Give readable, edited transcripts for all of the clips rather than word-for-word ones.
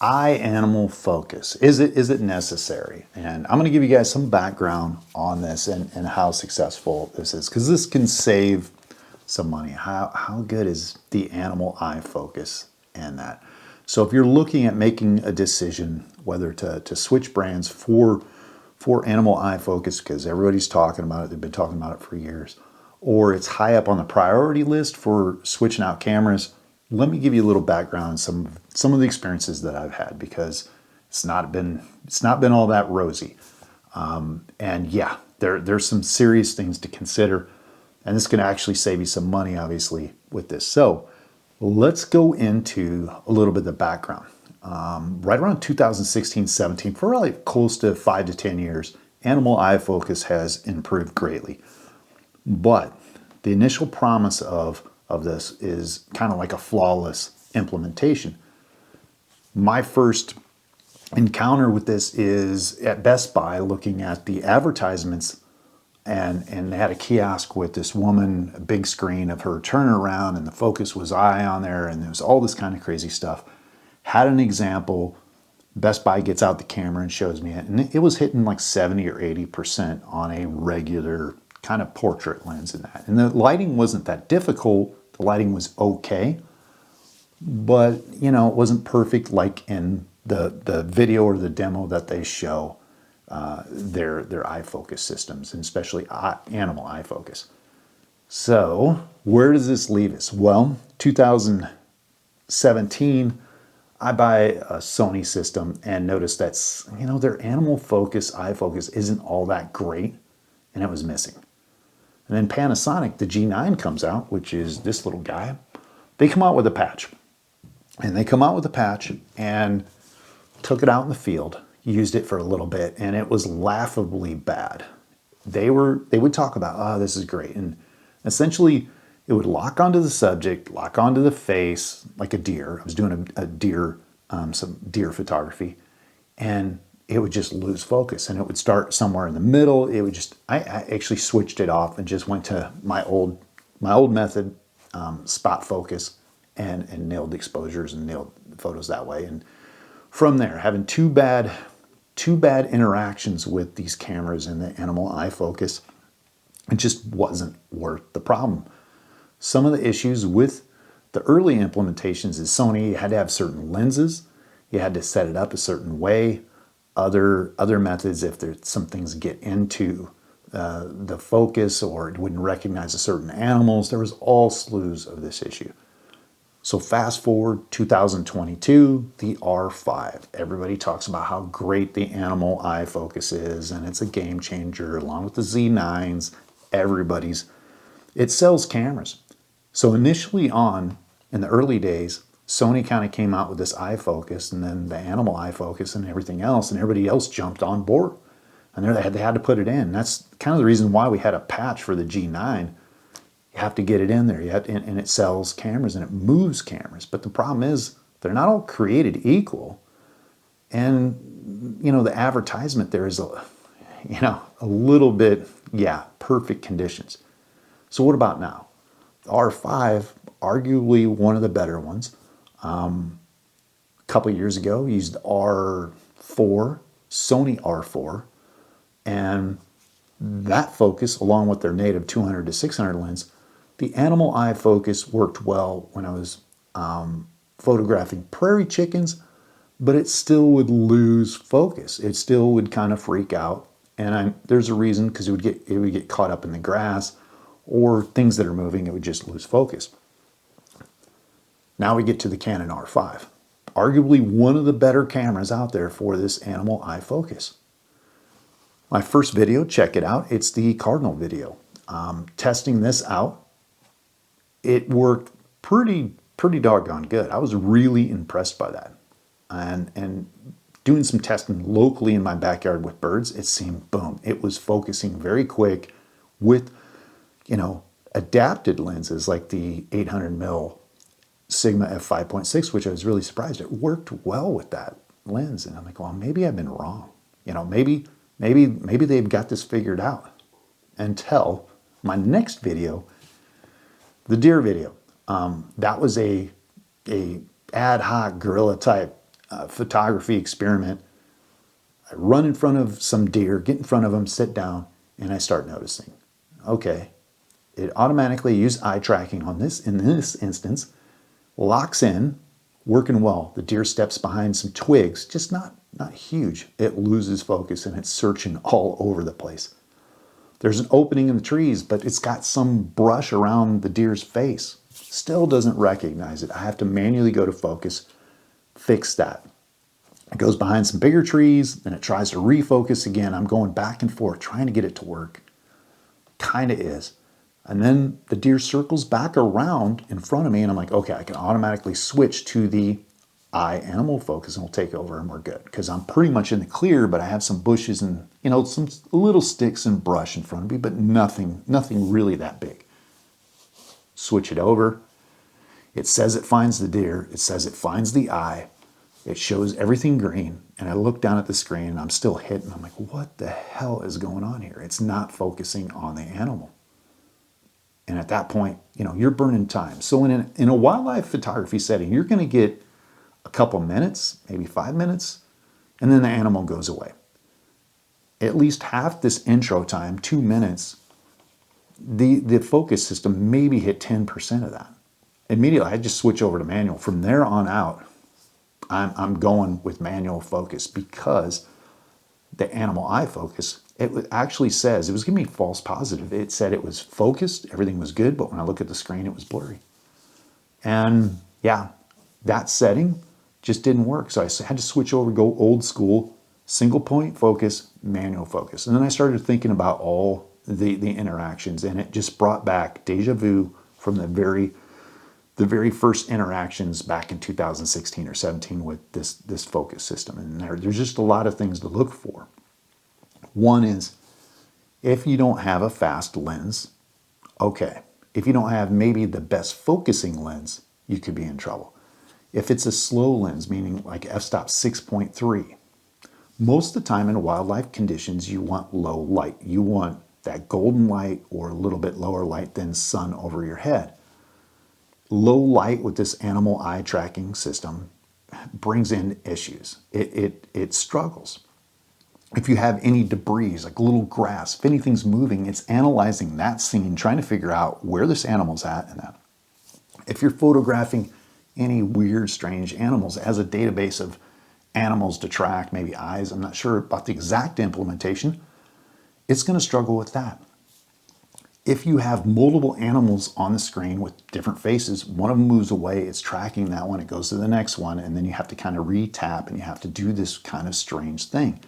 eye animal focus. Is it necessary? And I'm going to give you guys some background on this and how successful this is, because this can save some money. How good is the animal eye focus and that? So if you're looking at making a decision whether to switch brands for animal eye focus, because everybody's talking about it, they've been talking about it for years, or it's high up on the priority list for switching out cameras, let me give you a little background on some of the experiences that I've had, because it's not been all that rosy. And yeah, there's some serious things to consider, and this can actually save you some money, obviously, with this. So let's go into a little bit of the background. Right around 2016-17, for really close to 5 to 10 years, animal eye focus has improved greatly. But the initial promise of this is kind of like a flawless implementation. My first encounter with this is at Best Buy, looking at the advertisements, and they had a kiosk with this woman, a big screen of her turning around, and the focus was eye on there, and there was all this kind of crazy stuff. Had an example. Best Buy gets out the camera and shows me it, and it was hitting like 70 or 80% on a regular kind of portrait lens in that. And the lighting wasn't that difficult. The lighting was okay, but you know, it wasn't perfect like in the video or the demo that they show their eye focus systems, and especially animal eye focus. So where does this leave us? Well, 2017, I buy a Sony system and noticed that, you know, their animal focus, eye focus isn't all that great, and it was missing. And then Panasonic, the G9 comes out, which is this little guy. They come out with a patch. And they come out with a patch and took it out in the field, used it for a little bit, and it was laughably bad. They would talk about, oh, this is great. And essentially, it would lock onto the subject, lock onto the face, like a deer. I was doing a deer, some deer photography, and it would just lose focus, and it would start somewhere in the middle. It would just, I actually switched it off and just went to my old method, spot focus, and nailed the exposures and nailed the photos that way. And from there, having two bad interactions with these cameras and the animal eye focus, it just wasn't worth the problem. Some of the issues with the early implementations is Sony had to have certain lenses. You had to set it up a certain way. Other methods, if there's some things get into the focus, or it wouldn't recognize certain animals, there was all slews of this issue. So fast forward 2022, the R5. Everybody talks about how great the animal eye focus is, and it's a game changer, along with the Z9s. It sells cameras. So initially on, in the early days, Sony kind of came out with this eye focus, and then the animal eye focus and everything else, and everybody else jumped on board. And they had to put it in. That's kind of the reason why we had a patch for the G9. You have to get it in there, and it sells cameras and it moves cameras. But the problem is they're not all created equal. And, you know, the advertisement there is, a little bit, perfect conditions. So what about now? R5, arguably one of the better ones. A couple years ago, used R4, Sony R4, and that focus, along with their native 200 to 600 lens, the animal eye focus worked well when I was photographing prairie chickens, but it still would lose focus. It still would kind of freak out, and there's a reason, because it would get caught up in the grass or things that are moving. It would just lose focus. Now we get to the Canon R5, arguably one of the better cameras out there for this animal eye focus. My first video, check it out. It's the Cardinal video. Testing this out, it worked pretty doggone good. I was really impressed by that. And doing some testing locally in my backyard with birds, it seemed, boom, it was focusing very quick with, adapted lenses like the 800mm Sigma f5.6, which I was really surprised. It worked well with that lens. And I'm like, well, maybe I've been wrong. Maybe they've got this figured out. Until my next video, the deer video. That was a ad hoc guerrilla type photography experiment. I run in front of some deer, get in front of them, sit down, and I start noticing. Okay, it automatically used eye tracking on this, in this instance, locks in, working well. The deer steps behind some twigs, just not huge. It loses focus and it's searching all over the place. There's an opening in the trees, but it's got some brush around the deer's face. Still doesn't recognize it. I have to manually go to focus, fix that. It goes behind some bigger trees, then it tries to refocus again. I'm going back and forth, trying to get it to work. Kind of is. And then the deer circles back around in front of me, and I'm like, okay, I can automatically switch to the eye animal focus and we'll take over and we're good. Because I'm pretty much in the clear, but I have some bushes and, you know, some little sticks and brush in front of me, but nothing really that big. Switch it over. It says it finds the deer. It says it finds the eye. It shows everything green. And I look down at the screen and I'm still hitting. I'm like, what the hell is going on here? It's not focusing on the animal. And at that point, you know, you're burning time. So in a wildlife photography setting, you're going to get a couple minutes, maybe 5 minutes, and then the animal goes away. At least half this intro time, 2 minutes, the focus system maybe hit 10% of that. Immediately, I just switch over to manual. From there on out, I'm going with manual focus because the animal eye focus, it actually says, it was giving me false positive. It said it was focused, everything was good, but when I look at the screen, it was blurry. And yeah, that setting just didn't work. So I had to switch over, go old school, single point focus, manual focus. And then I started thinking about all the interactions, and it just brought back deja vu from the very first interactions back in 2016 or 17 with this focus system. And there's just a lot of things to look for. One is, if you don't have a fast lens, okay. If you don't have maybe the best focusing lens, you could be in trouble. If it's a slow lens, meaning like f-stop 6.3, most of the time in wildlife conditions, you want low light. You want that golden light or a little bit lower light than sun over your head. Low light with this animal eye tracking system brings in issues. It struggles. If you have any debris, like little grass, if anything's moving, it's analyzing that scene, trying to figure out where this animal's at and that. If you're photographing any weird, strange animals as a database of animals to track, maybe eyes, I'm not sure about the exact implementation, it's going to struggle with that. If you have multiple animals on the screen with different faces, one of them moves away, it's tracking that one, it goes to the next one, and then you have to kind of re-tap and you have to do this kind of strange thing.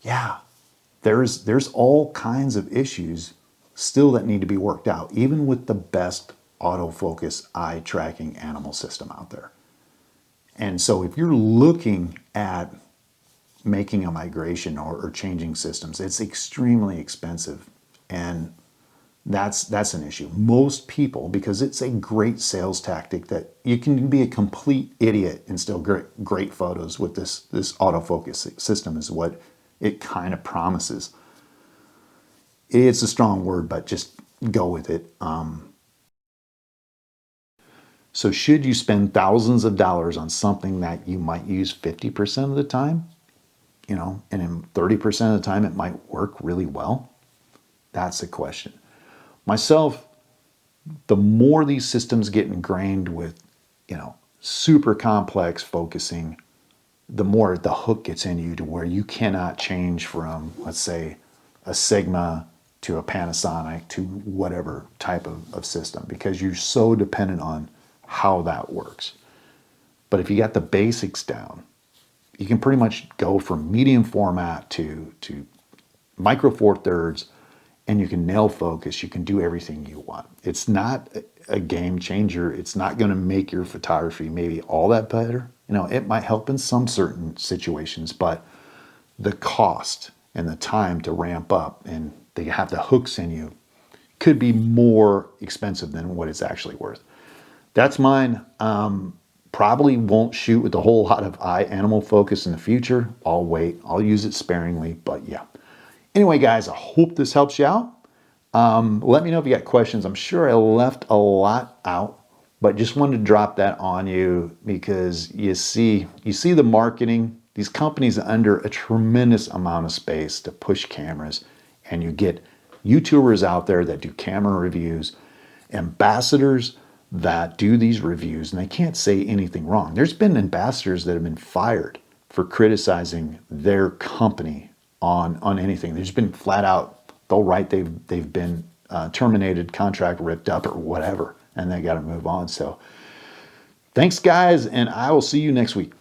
Yeah, there's all kinds of issues still that need to be worked out, even with the best autofocus eye tracking animal system out there. And so if you're looking at making a migration or changing systems, it's extremely expensive. And that's an issue. Most people, because it's a great sales tactic that you can be a complete idiot and still great photos with this autofocus system is what it kind of promises. It's a strong word, but just go with it. So should you spend thousands of dollars on something that you might use 50% of the time, you know, and in 30% of the time it might work really well? That's the question. Myself, the more these systems get ingrained with, you know, super complex focusing, the more the hook gets in you to where you cannot change from, let's say, a Sigma to a Panasonic to whatever type of system, because you're so dependent on how that works. But if you got the basics down, you can pretty much go from medium format to micro four thirds, and you can nail focus. You can do everything you want. It's not a game changer. It's not going to make your photography maybe all that better. You know, it might help in some certain situations, but the cost and the time to ramp up and they have the hooks in you could be more expensive than what it's actually worth. That's mine. Probably won't shoot with a whole lot of eye animal focus in the future. I'll wait. I'll use it sparingly, but yeah. Anyway, guys, I hope this helps you out. Let me know if you got questions. I'm sure I left a lot out, But just wanted to drop that on you because you see the marketing. These companies are under a tremendous amount of space to push cameras, and you get YouTubers out there that do camera reviews, ambassadors that do these reviews, and they can't say anything wrong. There's been ambassadors that have been fired for criticizing their company on anything. There's been flat out, they'll write they've been terminated, contract ripped up, or whatever, and they got to move on. So thanks, guys, and I will see you next week.